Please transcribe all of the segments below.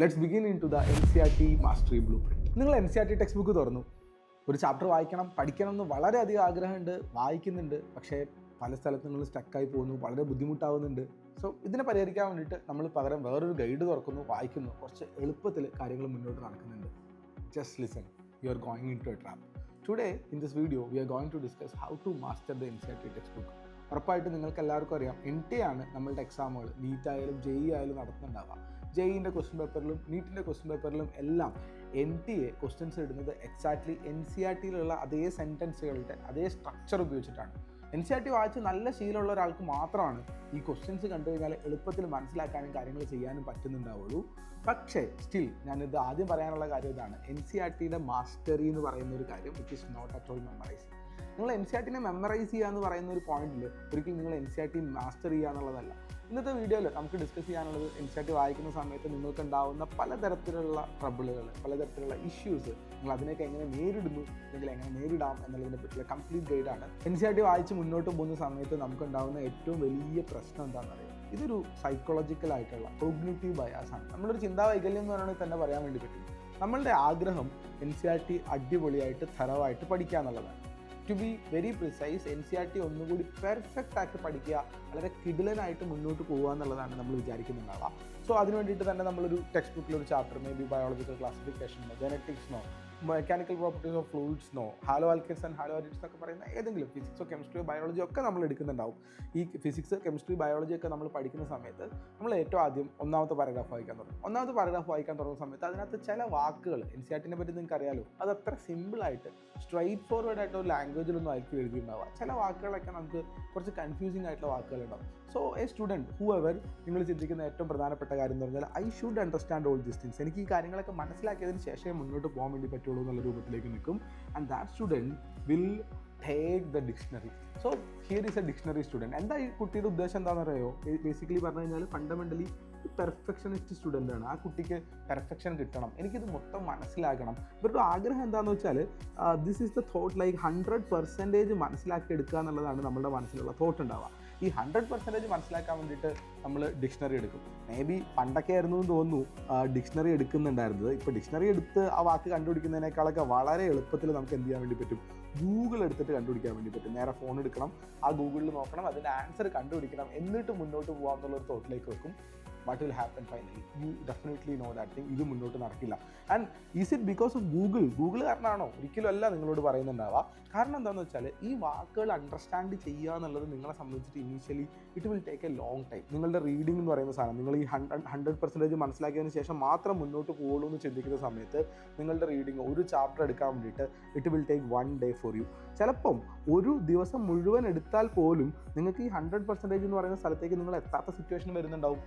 Let's begin into the NCERT mastery blueprint. നിങ്ങൾ NCERT textbook തുറന്നു, ഒരു chapter വായിക്കണം, പഠിക്കണം എന്ന് വളരെയധികം ആഗ്രഹമുണ്ട്, വായിക്കുന്നുണ്ട്, പക്ഷേ പല സ്ഥലത്ത് നിങ്ങൾ സ്റ്റക്കായി പോകുന്നു, വളരെ ബുദ്ധിമുട്ടാവുന്നുണ്ട്. സോ ഇതിനെ പരിഹരിക്കാൻ വേണ്ടിയിട്ട് നമ്മൾ പകരം വേറൊരു ഗൈഡ് തുറക്കുന്നു, വായിക്കുന്നു, കുറച്ച് എളുപ്പത്തിൽ കാര്യങ്ങൾ മുന്നോട്ട് നടക്കുന്നുണ്ട്. Just listen, you are going into a trap. Today in this video we are going to discuss how to master the NCERT textbook. ഉറപ്പായിട്ട് നിങ്ങൾക്ക് എല്ലാവർക്കും അറിയാം, NT ആണ് നമ്മളുടെ എക്സാമുകൾ, നീറ്റ് ആയാലും JEE ആയാലും നടത്തുന്നുണ്ടാവുക. JEEൻ്റെ ക്വസ്റ്റ്യൻ പേപ്പറിലും നീറ്റിൻ്റെ ക്വസ്റ്റ്യൻ പേപ്പറിലും എല്ലാം NTA ക്വസ്റ്റ്യൻസ് ഇടുന്നത് എക്സാക്ട്ലി NCERTയിലുള്ള അതേ സെൻറ്റൻസുകളുടെ അതേ സ്ട്രക്ചർ ഉപയോഗിച്ചിട്ടാണ്. NCERT വായിച്ച് നല്ല ശീലമുള്ള ഒരാൾക്ക് മാത്രമാണ് ഈ ക്വസ്റ്റ്യൻസ് കണ്ടു കഴിഞ്ഞാൽ എളുപ്പത്തിൽ മനസ്സിലാക്കാനും കാര്യങ്ങൾ ചെയ്യാനും പറ്റുന്നുണ്ടാവുള്ളൂ. പക്ഷേ സ്റ്റിൽ ഞാനിത് ആദ്യം പറയാനുള്ള കാര്യം ഇതാണ്, NCERTയുടെ മാസ്റ്ററി എന്ന് പറയുന്ന ഒരു കാര്യം which is not at all memorizing. നിങ്ങൾ NCERTനെ മെമ്മറൈസ് ചെയ്യുക എന്ന് പറയുന്ന ഒരു പോയിന്റിൽ ഒരിക്കലും നിങ്ങൾ NCERT മാസ്റ്റർ ചെയ്യുക എന്നുള്ളതല്ല. ഇന്നത്തെ വീഡിയോയിൽ നമുക്ക് ഡിസ്കസ് ചെയ്യാനുള്ളത് NCERT വായിക്കുന്ന സമയത്ത് നിങ്ങൾക്ക് ഉണ്ടാകുന്ന പലതരത്തിലുള്ള ട്രബിളുകൾ, പലതരത്തിലുള്ള ഇഷ്യൂസ്, നിങ്ങൾ അതിനൊക്കെ എങ്ങനെ നേരിടുന്നു അല്ലെങ്കിൽ എങ്ങനെ നേരിടാം എന്നുള്ളതിനെ പറ്റിയുള്ള കംപ്ലീറ്റ് ഗൈഡാണ്. NCERT വായിച്ച് മുന്നോട്ട് പോകുന്ന സമയത്ത് നമുക്കുണ്ടാകുന്ന ഏറ്റവും വലിയ പ്രശ്നം എന്താണെന്ന് അറിയാം, ഇതൊരു സൈക്കോളജിക്കൽ ആയിട്ടുള്ള കോഗ്നിറ്റീവ് ബയാസാണ്. നമ്മളൊരു ചിന്താവൈകല്യം എന്ന് പറയുന്നത് തന്നെ പറയാൻ വേണ്ടി പറ്റും. നമ്മളുടെ ആഗ്രഹം NCERT അടിപൊളിയായിട്ട് തറവായിട്ട് പഠിക്കുക എന്നുള്ളതാണ്. To be very precise, NCERT ഒന്നുകൂടി പെർഫെക്റ്റ് ആക്കി പഠിക്കുക, വളരെ കിടിലനായിട്ട് മുന്നോട്ട് പോകുക എന്നുള്ളതാണ് നമ്മൾ വിചാരിക്കുന്നുണ്ടാവുക. സോ അതിന് വേണ്ടിയിട്ട് തന്നെ നമ്മളൊരു ടെക്സ്റ്റ് ബുക്കിലൊരു ചാപ്റ്റർ, മേ ബി ബയോളജിക്കൽ ക്ലാസിഫിക്കേഷനോ ജെനറ്റിക്സോ മെക്കാനിക്കൽ പ്രോപ്പർട്ടീസ് ഓഫ് ഫ്ലൂയിഡ്സിനോ halo alkanes and halo arenes എന്നൊക്കെ പറയുന്ന ഏതെങ്കിലും ഫിസിക്സോ കെമിസ്ട്രിയോ ബയോളജിയോ ഒക്കെ നമ്മൾ എടുക്കുന്നുണ്ടാവും. ഈ ഫിസിക്സ്, കെമിസ്ട്രി, ബയോളജി ഒക്കെ നമ്മൾ പഠിക്കുന്ന സമയത്ത് നമ്മൾ ഏറ്റവും ആദ്യം ഒന്നാമത്തെ പാരഗ്രാഫ് വായിക്കാൻ തുടങ്ങും. ഒന്നാമത്തെ പാരഗ്രാഫ് വായിക്കാൻ തുടങ്ങുന്ന സമയത്ത് അതിനകത്ത് ചില വാക്കുകൾ, NCERTനെ പറ്റി നിങ്ങൾക്ക് അറിയാലോ, അത് അത്ര സിമ്പിളായിട്ട് സ്ട്രെയിറ്റ് ഫോർവേഡ് ആയിട്ട് ഒരു ലാംഗ്വേജിലൊന്നും ആയിരിക്കും എഴുതിയിട്ടുണ്ടാവുക. ചില വാക്കുകളൊക്കെ നമുക്ക് കുറച്ച് കൺഫ്യൂസിങ് ആയിട്ടുള്ള വാക്കുകളുണ്ടാവും. So a student who ever, നിങ്ങൾ ചിന്തിക്കുന്ന ഏറ്റവും പ്രധാനപ്പെട്ട കാര്യം എന്ന് പറഞ്ഞാൽ I should understand all these things. എനിക്ക് ഈ കാര്യങ്ങളൊക്കെ മനസ്സിലാക്കിയതിന് ശേഷമേ മുന്നോട്ട് പോകാൻ വേണ്ടി പറ്റുള്ളൂ എന്നുള്ള രൂപത്തിലേക്ക് നിൽക്കും. And that student will take the dictionary. So here is A dictionary student. എന്താ ഈ കുട്ടിയുടെ ഉദ്ദേശം എന്താണെന്ന് അറിയോ? ബേസിക്കലി പറഞ്ഞു കഴിഞ്ഞാൽ ഫണ്ടമെൻ്റലി പെർഫെക്ഷനിസ്റ്റ് സ്റ്റുഡൻ്റ് ആണ്. ആ കുട്ടിക്ക് പെർഫെക്ഷൻ കിട്ടണം, എനിക്കിത് മൊത്തം മനസ്സിലാക്കണം. ഇവരുടെ ആഗ്രഹം എന്താണെന്ന് വെച്ചാൽ this is the thought, like 100% മനസ്സിലാക്കി എടുക്കുക എന്നുള്ളതാണ് നമ്മുടെ മനസ്സിലുള്ള തോട്ട് ഉണ്ടാവുക. ഈ 100% മനസ്സിലാക്കാൻ വേണ്ടിയിട്ട് നമ്മൾ ഡിക്ഷണറി എടുക്കും. മേ ബി പണ്ടൊക്കെ ആയിരുന്നു എന്ന് തോന്നുന്നു ഡിക്ഷണറി എടുക്കുന്നുണ്ടായിരുന്നത്. ഇപ്പോൾ ഡിക്ഷണറി എടുത്ത് ആ വാക്ക് കണ്ടുപിടിക്കുന്നതിനേക്കാളൊക്കെ വളരെ എളുപ്പത്തിൽ നമുക്ക് എന്ത് ചെയ്യാൻ വേണ്ടി പറ്റും, ഗൂഗിൾ എടുത്തിട്ട് കണ്ടുപിടിക്കാൻ വേണ്ടി പറ്റും. നേരെ ഫോൺ എടുക്കണം, ആ ഗൂഗിളിൽ നോക്കണം, അതിൻ്റെ ആൻസർ കണ്ടുപിടിക്കണം, എന്നിട്ട് മുന്നോട്ട് പോകാം എന്നുള്ളൊരു തോട്ടിലേക്ക് വെക്കും. What will happen finally? You definitely know that thing. ഇത് മുന്നോട്ട് നടക്കില്ല. And is it because of Google കാരണമാണോ? ഒരിക്കലും അല്ല നിങ്ങളോട് പറയുന്നുണ്ടാവുക. കാരണം എന്താണെന്ന് വെച്ചാൽ ഈ വാക്കുകൾ അണ്ടർസ്റ്റാൻഡ് ചെയ്യുക എന്നുള്ളത് നിങ്ങളെ സംബന്ധിച്ചിട്ട് initially it will take A long time. നിങ്ങളുടെ റീഡിംഗ് എന്ന് പറയുന്ന സാധനം നിങ്ങൾ ഈ 100% മനസ്സിലാക്കിയതിന് ശേഷം മാത്രം മുന്നോട്ട് പോകുള്ളൂ എന്ന് ചിന്തിക്കുന്ന സമയത്ത് നിങ്ങളുടെ റീഡിംഗ്, ഒരു ചാപ്റ്റർ എടുക്കാൻ വേണ്ടിയിട്ട് it will take 1 day for you. ചിലപ്പം ഒരു ദിവസം മുഴുവൻ എടുത്താൽ പോലും നിങ്ങൾക്ക് ഈ 100% എന്ന് പറയുന്ന സ്ഥലത്തേക്ക് നിങ്ങൾ എത്താത്ത സിറ്റുവേഷൻ വരുന്നുണ്ടാവും.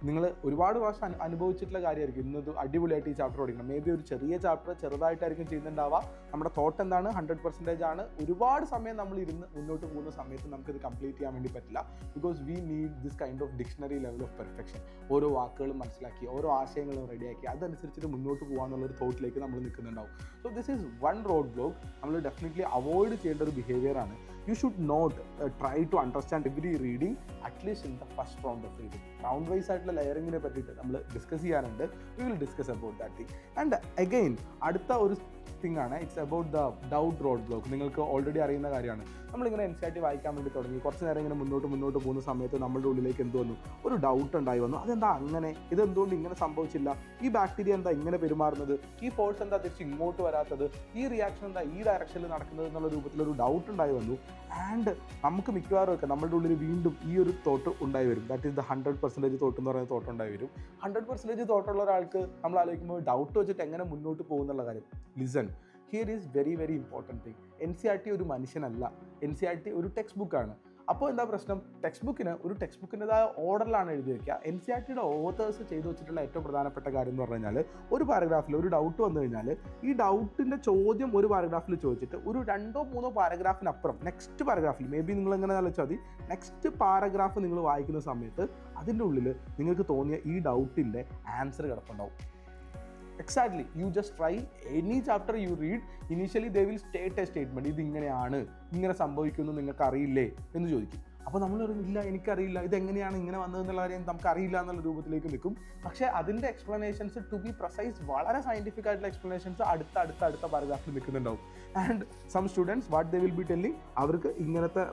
നിങ്ങൾ ഒരുപാട് പ്രാവശ്യം അനുഭവിച്ചിട്ടുള്ള കാര്യമായിരിക്കും. ഇന്നത് അടിപൊളിയായിട്ട് ഈ ചാപ്റ്റർ പഠിക്കണം. മേ ബി ഒരു ചെറിയ ചാപ്റ്റർ ചെറുതായിട്ടായിരിക്കും ചെയ്യുന്നുണ്ടാവുക. നമ്മുടെ തോട്ട് എന്താണ്, 100% ആണ്. ഒരുപാട് സമയം നമ്മൾ ഇരുന്ന് മുന്നോട്ട് പോകുന്ന സമയത്ത് നമുക്കിത് കംപ്ലീറ്റ് ചെയ്യാൻ വേണ്ടി പറ്റില്ല. Because we need this kind of dictionary level of perfection. ഓരോ വാക്കുകളും മനസ്സിലാക്കി, ഓരോ ആശയങ്ങളും റെഡിയാക്കി, അതനുസരിച്ചിട്ട് മുന്നോട്ട് പോകാമെന്നുള്ളൊരു തോട്ടിലേക്ക് നമ്മൾ നിൽക്കുന്നുണ്ടാവും. So this is one road block. നമ്മൾ ഡെഫിനറ്റ്ലി അവോയ്ഡ് ചെയ്യേണ്ട ഒരു ബിഹേവിയറാണ്. You should not try to understand every reading, at least in the first round of reading. Round wise ആയിട്ടുള്ള ലെയറിങ്ങിനെ പറ്റിയിട്ട് നമ്മൾ ഡിസ്കസ് ചെയ്യാനുണ്ട്. We will discuss about that thing. And again അടുത്ത ഒരു തിങ് ആണ്, it's about the doubt road block. നിങ്ങൾക്ക് already അറിയുന്ന കാര്യമാണ്. നമ്മളിങ്ങനെ NCERT വായിക്കാൻ വേണ്ടി തുടങ്ങി, കുറച്ച് നേരം ഇങ്ങനെ മുന്നോട്ട് പോകുന്ന സമയത്ത് നമ്മളുടെ ഉള്ളിലേക്ക് എന്ത് വന്നു, ഒരു ഡൗട്ട് ഉണ്ടായി വന്നു. അതെന്താ അങ്ങനെ, ഇതെന്തുകൊണ്ട് ഇങ്ങനെ സംഭവിച്ചില്ല, ഈ ബാക്ടീരിയ എന്താ ഇങ്ങനെ പെരുമാറുന്നത്, ഈ ഫോഴ്സ് എന്താ തിരിച്ച് ഇങ്ങോട്ട് വരാത്തത്, ഈ റിയാക്ഷൻ എന്താ ഈ ഡയറക്ഷനിൽ നടക്കുന്നത് എന്നുള്ള രൂപത്തിലൊരു ഡൗട്ട് ഉണ്ടായി വന്നു. ആൻഡ് നമുക്ക് മിക്കവാറും ഒക്കെ നമ്മളുടെ ഉള്ളിൽ വീണ്ടും ഈ ഒരു തോട്ട് ഉണ്ടായി വരും. ദാറ്റ് ഈസ് ദ 100% തോട്ട് എന്ന് പറയുന്ന തോട്ട് ഉണ്ടായി വരും. 100% തോട്ടുള്ള ഒരാൾക്ക് നമ്മൾ ആലോചിക്കുമ്പോൾ ഡൗട്ട് വെച്ചിട്ട് എങ്ങനെ മുന്നോട്ട് പോകുന്നുള്ള കാര്യം. Listen, here is very very important thing. NCERT ഒരു മനുഷ്യനല്ല, NCERT ഒരു ടെക്സ്റ്റ് ബുക്കാണ്. അപ്പോൾ എന്താ പ്രശ്നം, ടെക്സ്റ്റ് ബുക്കിൻ്റെതായ ഓർഡറിലാണ് എഴുതി വയ്ക്കുക. NCERTയുടെ ഓതേഴ്സ് ചെയ്തു വെച്ചിട്ടുള്ള ഏറ്റവും പ്രധാനപ്പെട്ട കാര്യം എന്ന് പറഞ്ഞു കഴിഞ്ഞാൽ, ഒരു പാരഗ്രാഫിൽ ഒരു ഡൗട്ട് വന്നു കഴിഞ്ഞാൽ ഈ ഡൗട്ടിൻ്റെ ചോദ്യം ഒരു പാരഗ്രാഫിൽ ചോദിച്ചിട്ട് ഒരു 2-3 പാരഗ്രാഫിനപ്പുറം നെക്സ്റ്റ് പാരഗ്രാഫിൽ, മേ ബി നിങ്ങൾ എങ്ങനെ ആലോചിച്ചാൽ മതി, നെക്സ്റ്റ് പാരഗ്രാഫ് നിങ്ങൾ വായിക്കുന്ന സമയത്ത് അതിൻ്റെ ഉള്ളിൽ നിങ്ങൾക്ക് തോന്നിയ ഈ ഡൗട്ടിൻ്റെ answer കിടപ്പുണ്ടാവും. Exactly, you just try any chapter you read, initially they will state a statement. ഇത് ഇങ്ങനെയാണ്, ഇങ്ങനെ സംഭവിക്കുമെന്ന് നിങ്ങൾക്ക് അറിയില്ലേ എന്ന് ചോദിക്കും. അപ്പോൾ നമ്മൾ ഇല്ല എനിക്കറിയില്ല ഇതെങ്ങനെയാണ് ഇങ്ങനെ വന്നതെന്നുള്ള കാര്യം നമുക്ക് അറിയില്ല എന്നുള്ള രൂപത്തിലേക്ക് നിൽക്കും. പക്ഷേ അതിൻ്റെ എക്സ്പ്ലനേഷൻസ് ടു ബി പ്രസൈസ് വളരെ സയൻറ്റിഫിക് ആയിട്ടുള്ള എക്സ്പ്ലനേഷൻസ് അടുത്ത പാരഗ്രാഫിൽ നിൽക്കുന്നുണ്ടാവും. And some students what they will be telling, അവർക്ക് ഇങ്ങനത്തെ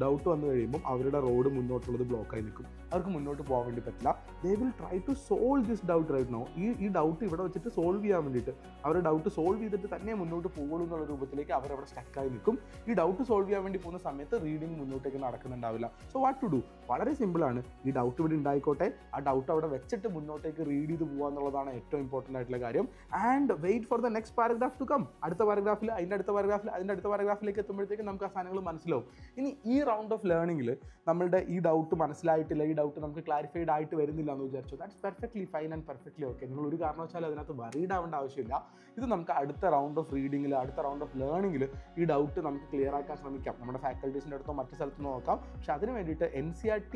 ഡൗട്ട് വന്നു കഴിയുമ്പം അവരുടെ റോഡ് മുന്നോട്ടുള്ളത് ബ്ലോക്കായി നിൽക്കും, അവർക്ക് മുന്നോട്ട് പോകാൻ വേണ്ടി പറ്റില്ല. They will try to solve this doubt right now. ഈ ഡൗട്ട് ഇവിടെ വെച്ചിട്ട് സോൾവ് ചെയ്യാൻ വേണ്ടിയിട്ട് അവരുടെ ഡൗട്ട് സോൾവ് ചെയ്തിട്ട് തന്നെ മുന്നോട്ട് പോകുള്ളൂ എന്നുള്ള രൂപത്തിലേക്ക് അവരവിടെ സ്റ്റക്കായി നിൽക്കും. ഈ ഡൗട്ട് സോൾവ് ചെയ്യാൻ വേണ്ടി പോകുന്ന സമയത്ത് റീഡിങ് മുന്നോട്ടേക്ക് നടക്കുന്നുണ്ടാവില്ല. സോ വാട്ട് ടു ഡു, വളരെ സിമ്പിളാണ്. ഈ ഡൗട്ട് ഇവിടെ ഉണ്ടായിക്കോട്ടെ, ആ ഡൗട്ട് അവിടെ വെച്ചിട്ട് മുന്നോട്ടേക്ക് റീഡ് ചെയ്ത് പോകുക എന്നുള്ളതാണ് ഏറ്റവും ഇമ്പോർട്ടൻ്റ് ആയിട്ടുള്ള കാര്യം. And wait for the next paragraph to come. അടുത്ത പാരഗ്രാഫിൽ അതിൻ്റെ അടുത്ത പാരഗ്രാഫിലേക്ക് എത്തുമ്പോഴത്തേക്ക് നമുക്ക് ആ സാധനങ്ങൾ മനസ്സിലാവും. ഇനി ഈ റൗണ്ട് ഓഫ് ലേണിംഗിൽ നമ്മളുടെ ഈ ഡൗട്ട് മനസ്സിലായിട്ടില്ല, ഈ ഡൗട്ട് നമുക്ക് ക്ലാരിഫൈഡ് ആയിട്ട് വരുന്നില്ല എന്ന് വിചാരിച്ചു, that's perfectly fine and perfectly okay. നിങ്ങൾ ഒരു കാരണവശാലും അതിനകത്ത് വറീഡ് ആവേണ്ട ആവശ്യമില്ല. ഇത് നമുക്ക് അടുത്ത റൗണ്ട് ഓഫ് റീഡിങ്ങിൽ, അടുത്ത റൗണ്ട് ഓഫ് ലേണിംഗിൽ ഈ ഡൗട്ട് നമുക്ക് ക്ലിയർ ആക്കാൻ ശ്രമിക്കാം. നമ്മുടെ ഫാക്കൽറ്റീസിൻ്റെ അടുത്തോ മറ്റു സ്ഥലത്ത് നോക്കാം. പക്ഷെ അതിന് വേണ്ടിയിട്ട് NCERT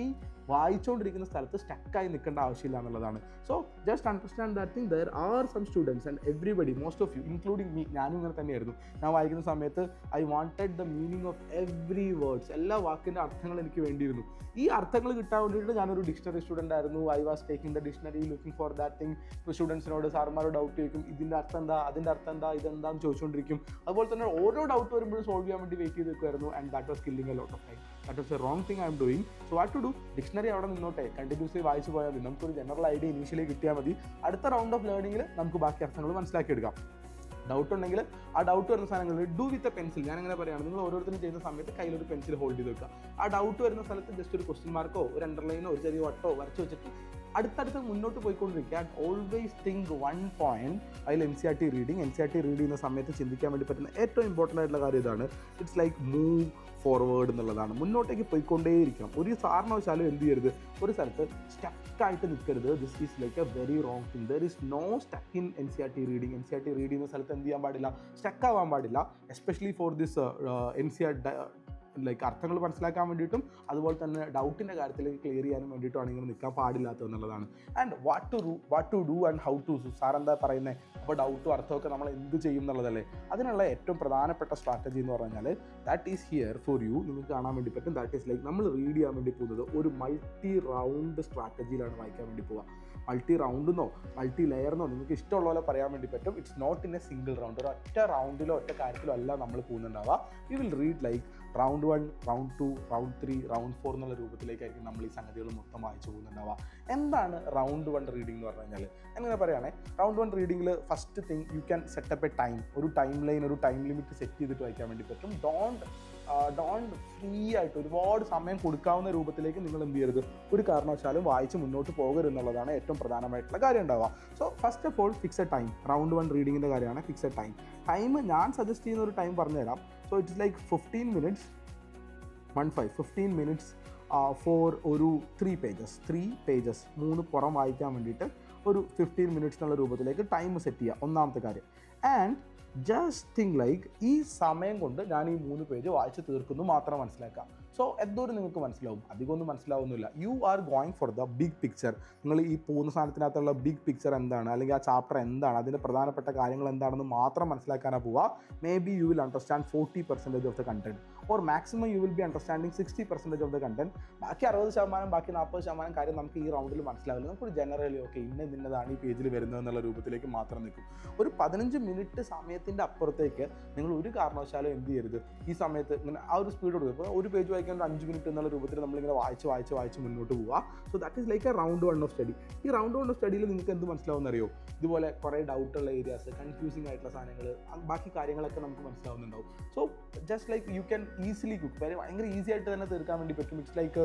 വായിച്ചുകൊണ്ടിരിക്കുന്ന സ്ഥലത്ത് സ്റ്റക്കായി നിൽക്കേണ്ട ആവശ്യമില്ല എന്നുള്ളതാണ്. So just understand that thing. There are some students and everybody, most of you including me, ഞാനും ഇങ്ങനെ തന്നെയായിരുന്നു. ഞാൻ വായിക്കുന്ന സമയത്ത് I wanted the meaning of every words. എല്ലാ വാക്കിൻ്റെ അർത്ഥങ്ങൾ എനിക്ക് വേണ്ടിയിരുന്നു. ഈ അർത്ഥങ്ങൾ കിട്ടാൻ വേണ്ടിയിട്ട് ഞാനൊരു ഡിക്ഷണറി സ്റ്റുഡൻ്റ് ആയിരുന്നു. I was taking the dictionary, looking for that thing. സ്റ്റുഡൻസിനോട് സാർമാരോട് ഡൗട്ട് ചോദിക്കും, ഇതിൻ്റെ അർത്ഥം എന്താ, അതിൻ്റെ അർത്ഥം എന്താ, ഇതെന്താണെന്ന് ചോദിച്ചുകൊണ്ടിരിക്കും. അതുപോലെ തന്നെ ഓരോ ഡൗട്ട് വരുമ്പോഴും സോൾവ് ചെയ്യാൻ വേണ്ടി വെയിറ്റ് ചെയ്ത് നിൽക്കുമായിരുന്നു. And that was killing a lot of time. That was a wrong thing I'm doing. So what to do, dictionary അവിടെ നിന്നോട്ടെ, കണ്ടിന്യൂസ്ലി വായിച്ചു പോയാൽ മതി. നമുക്കൊരു ജനറൽ ഐഡിയ ഇനീഷ്യലി കിട്ടിയാൽ മതി. അടുത്ത റൗണ്ട് ഓഫ് ലേണിംഗിൽ നമുക്ക് ബാക്കി അർത്ഥങ്ങൾ മനസ്സിലാക്കിയെടുക്കാം. ഡൗട്ട് ഉണ്ടെങ്കിൽ ആ ഡൗട്ട് വരുന്ന സാധനങ്ങളിൽ ഡു വിത്ത് എ പെൻസിൽ. ഞാൻ അങ്ങനെ പറയുകയാണ്, നിങ്ങൾ ഓരോരുത്തരും ചെയ്യുന്ന സമയത്ത് കയ്യിലൊരു പെൻസിൽ ഹോൾഡ് ചെയ്ത് വെക്കുക. ആ ഡൗട്ട് വരുന്ന സ്ഥലത്ത് ജസ്റ്റ് ഒരു ക്വസ്റ്റ്യൻ മാർക്കോ ഒരു അണ്ടർലൈനോ ഒരു ചെറിയ വട്ടോ വരച്ച് വെച്ചിട്ട് അടുത്തടുത്ത് മുന്നോട്ട് പോയിക്കൊണ്ടിരിക്കുക. And always think one point. അതിൽ NCERT റീഡ് ചെയ്യുന്ന സമയത്ത് ചിന്തിക്കാൻ വേണ്ടി പറ്റുന്ന ഏറ്റവും ഇമ്പോർട്ടൻ്റ് ആയിട്ടുള്ള കാര്യം ഇതാണ്. ഇറ്റ്സ് ലൈക്ക് മൂവ് ഫോർവേഡ് എന്നുള്ളതാണ്. മുന്നോട്ടേക്ക് പോയിക്കൊണ്ടേയിരിക്കണം. ഒരു കാരണവശാലും എന്ത് ചെയ്യരുത്, ഒരു സ്ഥലത്ത് സ്റ്റക്കായിട്ട് നിൽക്കരുത്. This is like a very wrong thing. There is no stuck in NCERT reading. NCERT read ചെയ്യുന്ന സ്ഥലത്ത് എന്ത് ചെയ്യാൻ പാടില്ല, സ്റ്റക്ക് ആവാൻ പാടില്ല. Especially for this NCERT like അർത്ഥങ്ങൾ മനസ്സിലാക്കാൻ വേണ്ടിയിട്ടും അതുപോലെ തന്നെ ഡൗട്ടിൻ്റെ കാര്യത്തിലേക്ക് ക്ലിയർ ചെയ്യാനും വേണ്ടിയിട്ടുമാണ് ഇങ്ങനെ നിൽക്കാൻ പാടില്ലാത്തത് എന്നുള്ളതാണ്. And what to do and how to. Sir എന്താ പറയുന്നത്, അപ്പോൾ ഡൗട്ടും അർത്ഥമൊക്കെ നമ്മൾ എന്ത് ചെയ്യും എന്നുള്ളതല്ലേ. അതിനുള്ള ഏറ്റവും പ്രധാനപ്പെട്ട സ്ട്രാറ്റജി എന്ന് പറഞ്ഞാൽ that is here for you. നിങ്ങൾക്ക് കാണാൻ വേണ്ടി പറ്റും. ദാറ്റ് ഈസ് ലൈക്ക് നമ്മൾ റീഡ് ചെയ്യാൻ വേണ്ടി പോകുന്നത് ഒരു മൾട്ടി റൗണ്ട് സ്ട്രാറ്റജിയിലാണ് വായിക്കാൻ വേണ്ടി പോവുക. മൾട്ടി റൗണ്ടെന്നോ മൾട്ടി ലെയർന്നോ നിങ്ങൾക്ക് ഇഷ്ടമുള്ള പോലെ പറയാൻ വേണ്ടി പറ്റും. It's not in a single round. ഒരു ഒറ്റ റൗണ്ടിലോ ഒറ്റ കാര്യത്തിലോ അല്ല നമ്മൾ പോകുന്നുണ്ടാവുക. You will read like round 1, round 2, round 3, round 4 എന്നുള്ള രൂപത്തിലേക്കായിരിക്കും നമ്മൾ ഈ സംഗതികൾ മൊത്തം വായിച്ചു പോകുന്നുണ്ടാവുക. എന്താണ് റൗണ്ട് 1 റീഡിംഗ് എന്ന് പറഞ്ഞു കഴിഞ്ഞാൽ, ഞാനിങ്ങനെ പറയുകയാണെങ്കിൽ റൗണ്ട് 1 റീഡിങ്ങിൽ first thing you can set up a time. ഒരു ടൈം ലൈൻ, ഒരു ടൈം ലിമിറ്റ് സെറ്റ് ചെയ്തിട്ട് വായിക്കാൻ വേണ്ടി പറ്റും. ഡോണ്ട് ഫ്രീ ആയിട്ട് ഒരുപാട് സമയം കൊടുക്കാവുന്ന രൂപത്തിലേക്ക് നിങ്ങൾ എന്ത് ചെയ്യരുത്, ഒരു കാരണവശാലും വായിച്ച് മുന്നോട്ട് പോകരുത് എന്നുള്ളതാണ് ഏറ്റവും പ്രധാനമായിട്ടുള്ള കാര്യം ഉണ്ടാവുക. So first of all fix a time. Round 1 റീഡിങ്ങിൻ്റെ കാര്യമാണ് ഫിക്സ് എ ടൈം. ടൈം ഞാൻ സജസ്റ്റ് ചെയ്യുന്ന ഒരു ടൈം പറഞ്ഞുതരാം. So it's like 15 minutes for ഒരു 3 pages 3 പുറം വായിക്കാൻ വേണ്ടിയിട്ട് ഒരു 15 minutes എന്നുള്ള രൂപത്തിലേക്ക് ടൈം സെറ്റ് ചെയ്യുക, ഒന്നാമത്തെ കാര്യം. ആൻഡ് ജസ്റ്റ് തിങ്ക് ലൈക്ക് ഈ സമയം കൊണ്ട് ഞാൻ ഈ 3 പേജ് വായിച്ച് തീർക്കുന്നു മാത്രം മനസ്സിലാക്കാം. സോ എന്തോരം നിങ്ങൾക്ക് മനസ്സിലാവും, അധികമൊന്നും മനസ്സിലാവുന്നില്ല. You are going for the big picture. നിങ്ങൾ ഈ പോകുന്ന സാധനത്തിനകത്തുള്ള ബിഗ് പിക്ചർ എന്താണ്, അല്ലെങ്കിൽ ആ ചാപ്റ്റർ എന്താണ്, അതിൻ്റെ പ്രധാനപ്പെട്ട കാര്യങ്ങൾ എന്താണെന്ന് മാത്രം മനസ്സിലാക്കാനാണ് പോവുക. May be you will understand 40% of the content, or maximum you will be understanding 60% of the content. ബാക്കി 60%, ബാക്കി 40% കാര്യം നമുക്ക് ഈ റൗണ്ടിൽ മനസ്സിലാവില്ല. നമുക്കൊരു ജനറലി ഓക്കെ ഇന്നതാണ് ഈ പേജിൽ വരുന്നത് എന്നുള്ള രൂപത്തിലേക്ക് മാത്രം നിൽക്കും. ഒരു 15 മിനിറ്റ് സമയത്തിൻ്റെ അപ്പുറത്തേക്ക് നിങ്ങൾ ഒരു കാരണവശാലും എന്ത് ചെയ്യരുത്. ഈ സമയത്ത് ഇങ്ങനെ ആ ഒരു സ്പീഡ് കൊടുക്കും. ഇപ്പോൾ ഒരു പേജ് വായിക്കാൻ 5 മിനിറ്റ് എന്നുള്ള രൂപത്തിൽ നമ്മളിങ്ങനെ വായിച്ച് മുന്നോട്ട് പോവുക. So that is like A round 1 of study. ഈ റൗണ്ട് 1 ഓഫ് സ്റ്റഡിയിൽ നിങ്ങൾക്ക് എന്ത് മനസ്സിലാവുമെന്ന് അറിയോ, ഇതുപോലെ കുറേ ഡൗട്ടുള്ള ഏരിയാസ്, കൺഫ്യൂസിങ് ആയിട്ടുള്ള സാധനങ്ങൾ, ബാക്കി കാര്യങ്ങളൊക്കെ നമുക്ക് മനസ്സിലാവുന്നുണ്ടാവും. So just like you can easily ഭയങ്കര ഈസി ആയിട്ട് തന്നെ തീർക്കാൻ വേണ്ടി പറ്റും. ഇറ്റ്സ് ലൈക്ക്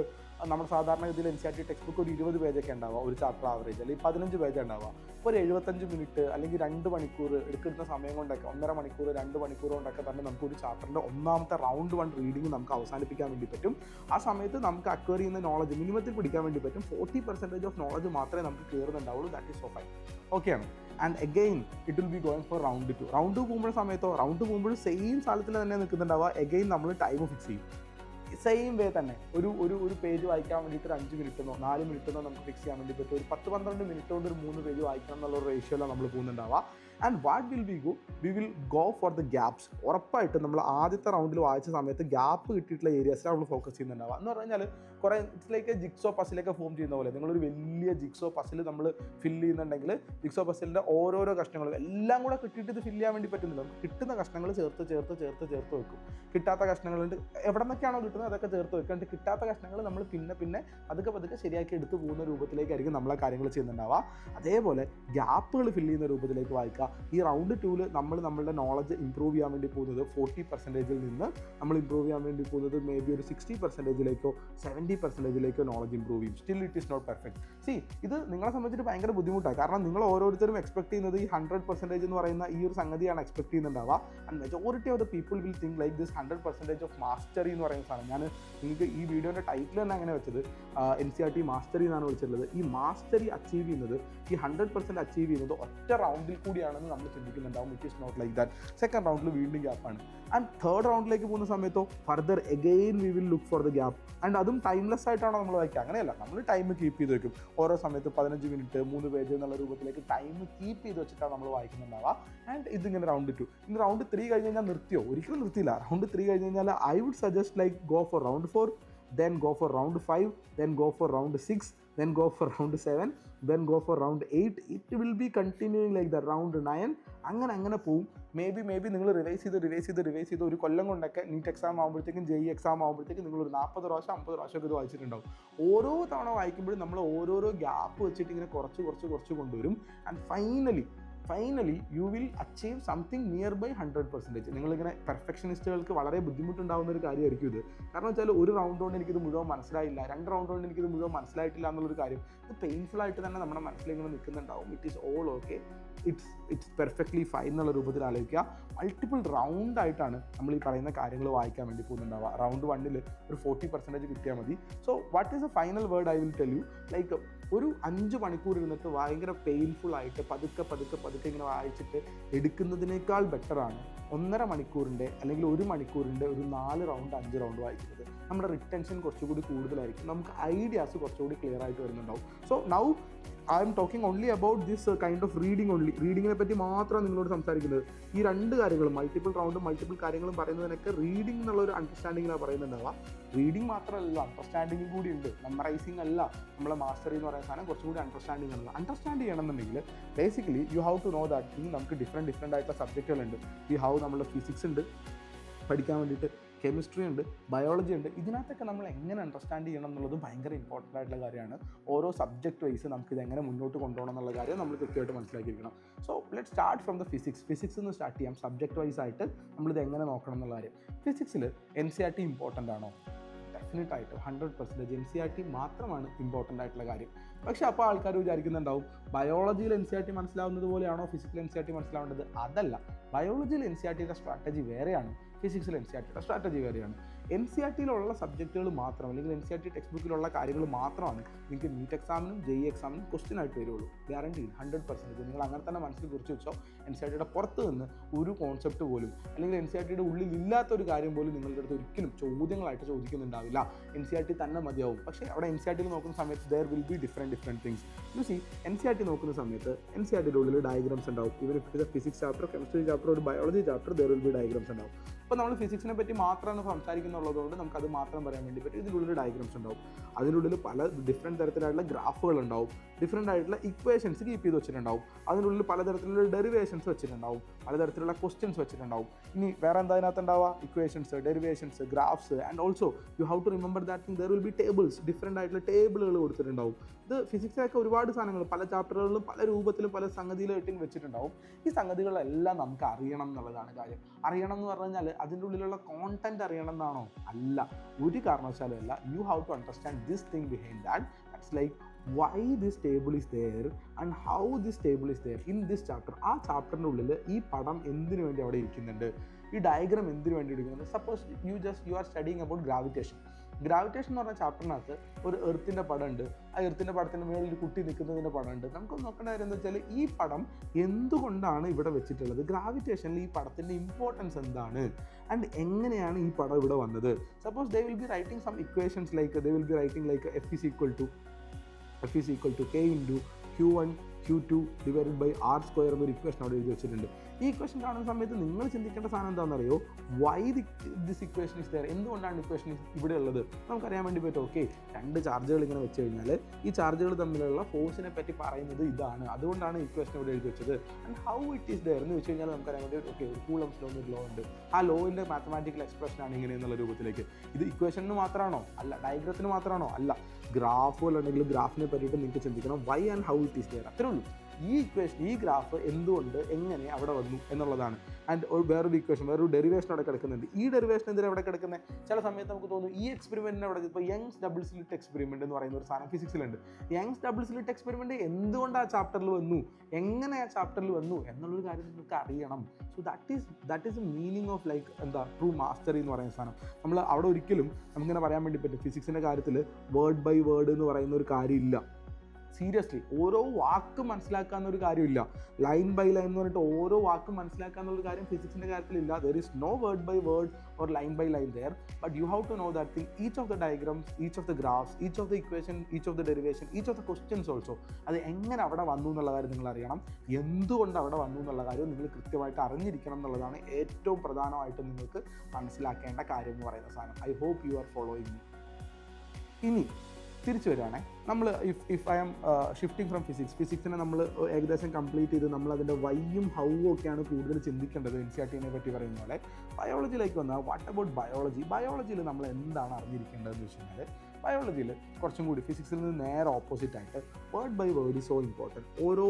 നമ്മൾ സാധാരണ ഇതിൽ NCERT ടെക്സ്റ്റ് ബുക്ക് ഒരു 20 പേജൊക്കെ ഉണ്ടാവുക, ഒരു ചാപ്റ്റർ ആവറേജ്, അല്ലെങ്കിൽ 15 പേജ് ഉണ്ടാവുക. ഒരു 75 മിനിറ്റ് അല്ലെങ്കിൽ 2 മണിക്കൂർ എടുക്കുന്ന സമയം കൊണ്ടൊക്കെ, 1.5 മണിക്കൂർ 2 മണിക്കൂർ കൊണ്ടൊക്കെ തന്നെ നമുക്ക് ഒരു ചാപ്റ്ററിൻ്റെ ഒന്നാമത്തെ റൗണ്ട് 1 റീഡിങ് നമുക്ക് അവസാനിപ്പിക്കാൻ വേണ്ടി പറ്റും. ആ സമയത്ത് നമുക്ക് അക്വയർ ചെയ്യുന്ന നോളജ് മിനിമത്തിൽ പിടിക്കാൻ വേണ്ടി പറ്റും. 40% ഓഫ് നോളജ് മാത്രമേ നമുക്ക് കയറുന്നുണ്ടാവുള്ളൂ. That is so fine. ഓക്കെയാണ്. And again it will be going for round 2. Round 2 പോകുമ്പോൾ സമയത്തോ റൗണ്ട് പോകുമ്പോഴും സെയിം സ്ഥലത്തിൽ തന്നെ നിൽക്കുന്നുണ്ടാവുക. അഗെയിൻ നമ്മൾ ടൈം ഫിക്സ് ചെയ്യും. സെയിം വേ തന്നെ ഒരു പേജ് വായിക്കാൻ വേണ്ടിയിട്ട് 5 മിനിറ്റെന്നോ 4 മിനിറ്റെന്നോ നമുക്ക് ഫിക്സ് ചെയ്യാൻ വേണ്ടി പറ്റും. ഒരു 10-12 മിനിറ്റ് കൊണ്ട് ഒരു 3 പേജ് വായിക്കണം എന്നുള്ള റേഷ്യോയിലാണ് നമ്മൾ പോകുന്നുണ്ടാവുക. And what will we will go for the gaps. ഉറപ്പായിട്ടും നമ്മൾ ആദ്യത്തെ റൗണ്ടിൽ വായിച്ച സമയത്ത് ഗ്യാപ്പ് കിട്ടിയിട്ടുള്ള ഏരിയാസിലാണ് നമ്മൾ ഫോക്കസ് ചെയ്യുന്നുണ്ടാവുക. എന്ന് പറഞ്ഞാൽ കുറേ ഇറ്റ്സ് ജിക്സോ പസിലൊക്കെ ഫോം ചെയ്യുന്ന പോലെ നിങ്ങളൊരു വലിയ ജിക്സോ പസിൽ നമ്മൾ ഫില്ല് ചെയ്യുന്നുണ്ടെങ്കിൽ ജിക്സോ പസിലിൻ്റെ ഓരോരോ കഷ്ണങ്ങളും എല്ലാം കൂടെ കിട്ടിയിട്ട് ഇത് ഫില്ല് ചെയ്യാൻ വേണ്ടി പറ്റുന്നില്ല. നമുക്ക് കിട്ടുന്ന കഷ്ണങ്ങൾ ചേർത്ത് വെക്കും. കിട്ടാത്ത കഷ്ണങ്ങളുണ്ട് എവിടെ നിന്നൊക്കെയാണോ കിട്ടുന്നത് അതൊക്കെ ചേർത്ത് വെക്കുക. കിട്ടാത്ത കഷ്ണങ്ങൾ നമ്മൾ പിന്നെ പതുക്കെ ശരിയാക്കി എടുത്തു പോകുന്ന രൂപത്തിലേക്കായിരിക്കും നമ്മളെ കാര്യങ്ങൾ ചെയ്യുന്നുണ്ടാവുക. അതേപോലെ ഗ്യാപ്പുകൾ ഫില്ല് ചെയ്യുന്ന രൂപത്തിലേക്ക് വായിക്കുക. ഈ റൗണ്ട് 2 നമ്മളുടെ നോളജ് ഇമ്പ്രൂവ് ചെയ്യാൻ വേണ്ടി പോകുന്നത് 40% നിന്ന് നമ്മൾ ഇമ്പ്രൂവ് ചെയ്യാൻ വേണ്ടി പോകുന്നത് മേ ബി ഒരു 60%ലേക്കോ 70%ലേക്കോ നോളജ് ഇമ്പ്രൂവ് ചെയ്യും. Still it is not perfect. See ഇത് നിങ്ങളെ സംബന്ധിച്ചിട്ട് ഭയങ്കര ബുദ്ധിമുട്ടാണ്. കാരണം നിങ്ങൾ ഓരോരുത്തരും എക്സ്പെക്ട് ചെയ്യുന്നത് ഈ 100% എന്ന് പറയുന്ന ഈ ഒരു സംഗതിയാണ് എക്സ്പെക്ട് ചെയ്യുന്നുണ്ടാവുക. And majority of the people will think like this 100% of mastery എന്ന് പറയുന്ന സാധനം. ഞാൻ നിങ്ങൾക്ക് ഈ വീഡിയോൻ്റെ ടൈറ്റിൽ തന്നെ അങ്ങനെ വെച്ചത് NCERT മാസ്റ്ററി എന്നാണ് വിളിച്ചിട്ടുള്ളത്. ഈ മാസ്റ്ററി അച്ചീവ് ചെയ്യുന്നത് ഈ 100% അച്ചീവ് ചെയ്യുന്നത് ഒറ്റ റൗണ്ടിൽ കൂടിയാണെന്ന് നമ്മൾ ചിന്തിക്കുന്നുണ്ടാവും. It is not like that. Second റൗണ്ടിൽ വീണ്ടും ഗ്യാപ്പാണ്. ആൻഡ് തേർഡ് റൗണ്ടിലേക്ക് പോകുന്ന സമയത്തോ further again we will look for the gap. And അതും ടൈംലെസ് ആയിട്ടാണോ നമ്മൾ വായിക്കുക? അങ്ങനെയല്ല, നമ്മൾ ടൈം കീപ്പ് ചെയ്ത് വെക്കും. ഓരോ സമയത്ത് 15 മിനിറ്റ് 3 പേജ് എന്നുള്ള രൂപത്തിലേക്ക് ടൈം കീപ്പ് ചെയ്ത് വെച്ചിട്ടാണ് നമ്മൾ വായിക്കുന്നുണ്ടാവുക. ആൻഡ് ഇതിങ്ങനെ റൗണ്ട് 2. ഇനി റൗണ്ട് 3 കഴിഞ്ഞ് കഴിഞ്ഞാൽ നിർത്തിയോ? ഒരിക്കലും നിർത്തിയില്ല. റൗണ്ട് 3 കഴിഞ്ഞ് കഴിഞ്ഞാൽ I would suggest like go for round 4, then go for round 5, then go for round 6, then go for round 7, then go for round 8. It will be continuing like that. round 9 അങ്ങനെ പോവും. May be നിങ്ങൾ revise ചെയ്ത് ഒരു കൊല്ലം കൊണ്ടൊക്കെ NEET exam ആകുമ്പോഴത്തേക്കും JEE exam ആകുമ്പോഴത്തേക്കും നിങ്ങളൊരു 40 പ്രാവശ്യം 50 പ്രാവശ്യമൊക്കെ ഇത് വായിച്ചിട്ടുണ്ടാവും. ഓരോ തവണ വായിക്കുമ്പോഴും നമ്മൾ ഓരോരോ ഗ്യാപ്പ് വെച്ചിട്ട് ഇങ്ങനെ കുറച്ച് കൊണ്ടുവരും. And finally you will achieve something near by 100%. നിങ്ങളിങ്ങനെ പെർഫെക്ഷനിസ്റ്റുകൾക്ക് വളരെ ബുദ്ധിമുട്ടുണ്ടാകുന്ന ഒരു കാര്യമായിരിക്കും ഇത്. കാരണം വെച്ചാൽ ഒരു റൗണ്ട് കൊണ്ട് എനിക്കിത് മുഴുവൻ മനസ്സിലായില്ല, 2 റൗണ്ട് കൊണ്ട് എനിക്കിത് മുഴുവൻ മനസ്സിലായിട്ടില്ല എന്നുള്ളൊരു കാര്യം ഇത് പെയിൻഫുൾ ആയിട്ട് തന്നെ നമ്മുടെ മനസ്സിലിങ്ങനെ നിൽക്കുന്നുണ്ടാവും. It is all okay, it's perfectly fine എന്നുള്ള രൂപത്തിൽ ആലോചിക്കുക. മൾട്ടിപ്പിൾ റൗണ്ട് ആയിട്ടാണ് നമ്മൾ ഈ പറയുന്ന കാര്യങ്ങൾ വായിക്കാൻ വേണ്ടി പോകുന്നുണ്ടാവുക. റൗണ്ട് 1 ഒരു 40% കിട്ടിയാൽ മതി. So what is A final word I will tell you. Like ഒരു 5 മണിക്കൂർ ഇരുന്നിട്ട് ഭയങ്കര പെയിൻഫുൾ ആയിട്ട് പതുക്കെ ഇങ്ങനെ വായിച്ചിട്ട് എടുക്കുന്നതിനേക്കാൾ ബെറ്ററാണ് 1.5 മണിക്കൂറിൻ്റെ അല്ലെങ്കിൽ 1 മണിക്കൂറിൻ്റെ ഒരു 4 റൗണ്ട് 5 റൗണ്ട് വായിക്കുന്നത്. നമ്മുടെ റിട്ടൻഷൻ കുറച്ചുകൂടി കൂടുതലായിരിക്കും, നമുക്ക് ഐഡിയാസ് കുറച്ചുകൂടി ക്ലിയർ ആയിട്ട് വരുന്നുണ്ടാവും. So now I M talking only about this kind of reading only. റീഡിങ്ങിനെ പറ്റി മാത്രമാണ് നിങ്ങളോട് സംസാരിക്കുന്നത്. ഈ 2 കാര്യങ്ങളും മൾട്ടിപ്പിൾ റൗണ്ടും മൾട്ടിപ്പിൾ കാര്യങ്ങളും പറയുന്നതിനൊക്കെ റീഡിംഗ് എന്നുള്ള ഒരു അണ്ടർസ്റ്റാൻഡിങ്ങിലാണ് പറയുന്നുണ്ടാവുക. റീഡിംഗ് മാത്രമല്ല, അണ്ടർസ്റ്റാൻഡിങ്ങും കൂടി ഉണ്ട്. മെമ്മറൈസിങ് അല്ല നമ്മളെ മാസ്റ്ററി എന്ന് പറയുന്ന സാധനം, കുറച്ചും കൂടി അണ്ടർസ്റ്റാൻഡിങ് ആണ്. അണ്ടർസ്റ്റാൻഡ് ചെയ്യണമെന്നുണ്ടെങ്കിൽ basically you have to know that നമുക്ക് ഡിഫറെൻറ്റ് ആയിട്ടുള്ള സബ്ജക്റ്റുകളുണ്ട്. വി ഹാവ് നമ്മുടെ ഫിസിക്സ് ഉണ്ട് പഠിക്കാൻ വേണ്ടിയിട്ട്, കെമിസ്ട്രി ഉണ്ട്, ബയോളജി ഉണ്ട്. ഇതിനകത്തൊക്കെ നമ്മൾ എങ്ങനെ അണ്ടർസ്റ്റാൻഡ് ചെയ്യണം എന്നുള്ളത് ഭയങ്കര ഇമ്പോർട്ടൻ്റ് ആയിട്ടുള്ള കാര്യമാണ്. ഓരോ സബ്ജക്റ്റ് വൈസ് നമുക്കിത് എങ്ങനെ മുന്നോട്ട് കൊണ്ടുപോകണം എന്നുള്ള കാര്യം നമ്മൾ കൃത്യമായിട്ട് മനസ്സിലാക്കിയിരിക്കണം. So let start from the physics നിന്ന് സ്റ്റാർട്ട് ചെയ്യാം. സബ്ജക്റ്റ് വൈസ് ആയിട്ട് നമ്മളിത് എങ്ങനെ നോക്കണം എന്നുള്ള കാര്യം. ഫിസിക്സിൽ NCERT ഇമ്പോർട്ടൻ്റ് ആണോ? ഡെഫിനറ്റായിട്ട് 100% NCERT മാത്രമാണ് ഇമ്പോർട്ടൻ്റ് ആയിട്ടുള്ള കാര്യം. പക്ഷേ അപ്പോൾ ആൾക്കാർ വിചാരിക്കുന്നുണ്ടാവും ബയോളജിയിൽ NCERT മനസ്സിലാവുന്നത് പോലെയാണോ ഫിസിക്സിൽ NCERT മനസ്സിലാവേണ്ടത്? അതല്ല. ബയോളജിയിൽ NCERTയുടെ സ്ട്രാറ്റജി വേറെയാണ്, ഫിസിക്സിൽ NCERTയുടെ സ്ട്രാറ്റജി വേറെയാണ്. NCERTയിലുള്ള സബ്ജക്റ്റുകൾ മാത്രം അല്ലെങ്കിൽ NCERT ടെക്സ്റ്റ് ബുക്കിലുള്ള കാര്യങ്ങൾ മാത്രമാണ് നിങ്ങൾക്ക് നീറ്റ് എക്സാമിനും JEE എക്സാമിനും ക്വസ്റ്റ്യൻ ആയിട്ട് വരുള്ളൂ. ഗ്യാരണ്ടി 100%. നിങ്ങൾ അങ്ങനെ തന്നെ മനസ്സിൽ കുറിച്ച് വെച്ചോ. NCERTയുടെ പുറത്ത് നിന്ന് ഒരു കോൺസെപ്റ്റ് പോലും അല്ലെങ്കിൽ NCERTയുടെ ഉള്ളിൽ ഇല്ലാത്തൊരു കാര്യം പോലും നിങ്ങളുടെ അടുത്ത് ഒരിക്കലും ചോദ്യങ്ങളായിട്ട് ചോദിക്കുന്നുണ്ടാവില്ല. NCERT തന്നെ മതിയാവും. പക്ഷേ അവിടെ NCERTയിൽ നോക്കുന്ന സമയത്ത് there will be different things. You see NCERT നോക്കുന്ന സമയത്ത് NCERTയുടെ ഉള്ളിൽ ഡയഗ്രാംസ് ഉണ്ടാവും. ഇവർ ഫിസിക്സ് ചാപ്റ്റർ, കെമിസ്ട്രി ചാപ്റ്റർ, ഒരു biology chapter, there will be diagrams ഉണ്ടാവും. അപ്പോൾ നമ്മൾ ഫിസിക്സിനെ പറ്റി മാത്രമാണ് സംസാരിക്കുന്നുള്ളതുകൊണ്ട് നമുക്കത് മാത്രം പറയാൻ വേണ്ടി പറ്റും. ഇതിനുള്ളിൽ ഡയഗ്രാംസ് ഉണ്ടാവും. അതിനുള്ളിൽ പല ഡിഫറെൻറ്റ് തരത്തിലായിട്ടുള്ള ഗ്രാഫുകൾ ഉണ്ടാവും, ഡിഫറെൻ്റ് ആയിട്ടുള്ള ഇക്വേഷൻസ് കീപ്പ് ചെയ്ത് വെച്ചിട്ടുണ്ടാവും. അതിനുള്ളിൽ പലതരത്തിലുള്ള ഡെറിവേഷൻസ് വെച്ചിട്ടുണ്ടാവും, പലതരത്തിലുള്ള ക്വസ്റ്റ്യൻസ് വെച്ചിട്ടുണ്ടാവും. ഇനി വേറെ എന്താ അതിനകത്ത് ഉണ്ടാവുക? Equations, derivations, graphs, and also you have to remember that there will be tables. Different ആയിട്ടുള്ള ടേബിളുകൾ കൊടുത്തിട്ടുണ്ടാവും. ഇത് ഫിസിക്സിലൊക്കെ ഒരുപാട് സാധനങ്ങൾ പല ചാപ്റ്ററുകളിലും പല രൂപത്തിലും പല സംഗതിയിലായിട്ടും വെച്ചിട്ടുണ്ടാവും. ഈ സംഗതികളെല്ലാം നമുക്ക് അറിയണം എന്നുള്ളതാണ് കാര്യം. അറിയണം എന്ന് പറഞ്ഞു കഴിഞ്ഞാൽ അതിൻ്റെ ഉള്ളിലുള്ള കോണ്ടന്റ് അറിയണം എന്നാണോ? അല്ല, ഒരു കാരണവശാലും അല്ല. You have to understand this thing behind that. That's like why this table is there and how this table is there in this chapter. ആ ചാപ്റ്ററിൻ്റെ ഉള്ളിൽ ഈ പടം എന്തിനു വേണ്ടി അവിടെ ഇരിക്കുന്നുണ്ട്, ഈ ഡയഗ്രാം എന്തിനു വേണ്ടി ഇരിക്കുന്നുണ്ട്. Suppose you are studying about gravitation എന്ന് പറഞ്ഞ ചാപ്റ്ററിനകത്ത് ഒരു എർത്തിൻ്റെ പടമുണ്ട്. ആ എർത്തിൻ്റെ പടത്തിൻ്റെ മേളിൽ ഒരു കുട്ടി നിൽക്കുന്നതിൻ്റെ പടമുണ്ട്. നമുക്ക് നോക്കേണ്ട കാര്യം എന്താ വെച്ചാൽ ഈ പടം എന്തുകൊണ്ടാണ് ഇവിടെ വെച്ചിട്ടുള്ളത്, ഗ്രാവിറ്റേഷനിൽ ഈ പടത്തിൻ്റെ ഇമ്പോർട്ടൻസ് എന്താണ്, ആൻഡ് എങ്ങനെയാണ് ഈ പടം ഇവിടെ വന്നത്. Suppose they will be writing some equations like they will be writing like F is equal to K into Q1 Q2/R² എന്നൊരു ഇക്വേഷൻ അവിടെ എഴുതി വെച്ചിട്ടുണ്ട്. ഈ ഇക്വേഷൻ കാണുന്ന സമയത്ത് നിങ്ങൾ ചിന്തിക്കേണ്ട സാധനം എന്താണെന്നറിയോ? Why this equation is there, എന്തുകൊണ്ടാണ് ഇക്വേഷൻ ഇവിടെ ഉള്ളത് നമുക്കറിയാൻ വേണ്ടി പറ്റും. ഓക്കെ, 2 ചാർജുകൾ ഇങ്ങനെ വെച്ച് കഴിഞ്ഞാൽ ഈ ചാർജുകൾ തമ്മിലുള്ള ഫോഴ്സിനെ പറ്റി പറയുന്നത് ഇതാണ്, അതുകൊണ്ടാണ് ഇക്വേഷൻ ഇവിടെ എഴുതി വെച്ചത്. And how it is there എന്ന് വെച്ച് കഴിഞ്ഞാൽ നമുക്കറിയാൻ വേണ്ടി ഓക്കെ, ഒരു കൂളംസ് ലോ എന്നൊരു ലോ ഉണ്ട്. ആ ലോയിൻ്റെ മാത്തമാറ്റിക്കൽ എക്സ്പ്രഷനാണ് ഇങ്ങനെ എന്നുള്ള രൂപത്തിലേക്ക്. ഇത് ഇക്വേഷന് മാത്രമാണോ? അല്ല. ഡയഗ്രത്തിന് മാത്രമാണോ? അല്ല. ഗ്രാഫുകൾ ഉണ്ടെങ്കിൽ ഗ്രാഫിനെ പറ്റിയിട്ട് നിങ്ങൾക്ക് ചിന്തിക്കണം. Why and how it is there, അത്രേ ഉള്ളൂ. ഈ ഇക്വേഷൻ, ഈ ഗ്രാഫ് എന്തുകൊണ്ട് എങ്ങനെ അവിടെ വന്നു എന്നുള്ളതാണ്. ആൻഡ് വേറൊരു ഇക്വേഷൻ, വേറൊരു ഡെറിവേഷൻ അവിടെ കിടക്കുന്നുണ്ട്. ഈ ഡെറിവേഷൻ എന്തിനാണ് അവിടെ കിടക്കുന്നത്? ചില സമയത്ത് നമുക്ക് തോന്നും ഈ എക്സ്പെരിമെൻറ്റിന് അവിടെ ഇപ്പോൾ യങ്സ് ഡബിൾ സ്ലിറ്റ് എക്സ്പെരിമെൻറ്റ് എന്ന് പറയുന്ന ഒരു സാധനം ഫിസിക്സിലുണ്ട്. യങ്സ് ഡബിൾ സ്ലിറ്റ് എക്സ്പെരിമെൻറ്റ് എന്തുകൊണ്ട് ആ ചാപ്റ്ററിൽ വന്നു, എങ്ങനെ ആ ചാപ്റ്ററിൽ വന്നു എന്നുള്ളൊരു കാര്യം നിങ്ങൾക്ക് അറിയണം. So that is A meaning of like എന്താ ട്രൂ മാസ്റ്ററി എന്ന് പറയുന്ന സാധനം. നമ്മൾ അവിടെ ഒരിക്കലും നമുക്കിങ്ങനെ പറയാൻ വേണ്ടി പറ്റും ഫിസിക്സിൻ്റെ കാര്യത്തിൽ വേർഡ് ബൈ വേർഡ് എന്ന് പറയുന്ന ഒരു കാര്യമില്ല. സീരിയസ്ലി ഓരോ വാക്ക് മനസ്സിലാക്കാന്നൊരു കാര്യമില്ല. ലൈൻ ബൈ ലൈൻ എന്ന് പറഞ്ഞിട്ട് ഓരോ വാക്കും മനസ്സിലാക്കാന്നുള്ളൊരു കാര്യം ഫിസിക്സിൻ്റെ കാര്യത്തിലില്ല. There is no word by word or line by line there, but you have to know that thing. Each of the diagrams, each of the graphs, each of the equation, each of the derivation, each of the questions also, അത് എങ്ങനെ അവിടെ വന്നു എന്നുള്ള കാര്യം നിങ്ങൾ അറിയണം. എന്തുകൊണ്ട് അവിടെ വന്നു എന്നുള്ള കാര്യം നിങ്ങൾ കൃത്യമായിട്ട് അറിഞ്ഞിരിക്കണം എന്നുള്ളതാണ് ഏറ്റവും പ്രധാനമായിട്ട് നിങ്ങൾക്ക് മനസ്സിലാക്കേണ്ട കാര്യം എന്ന് പറയുന്ന സാധനം. I hope you are following me. ഇനി തിരിച്ചു വരികയാണെ നമ്മൾ if I am shifting from ഫിസിക്സിനെ നമ്മൾ ഏകദേശം കംപ്ലീറ്റ് ചെയ്ത് നമ്മൾ അതിൻ്റെ വൈയും ഹൗവും ഒക്കെയാണ് കൂടുതൽ ചിന്തിക്കേണ്ടത്. NCERT പറ്റി പറയുന്ന പോലെ ബയോളജിയിലേക്ക് വന്നാൽ വാട്ട് അബൌട്ട് ബയോളജി? ബയോളജിയിൽ നമ്മൾ എന്താണ് അറിഞ്ഞിരിക്കേണ്ടതെന്ന് വെച്ച് കഴിഞ്ഞാൽ ബയോളജിയിൽ കുറച്ചും കൂടി ഫിസിക്സിൽ നിന്ന് നേരെ ഓപ്പോസിറ്റ് ആയിട്ട് word by word is so important. ഓരോ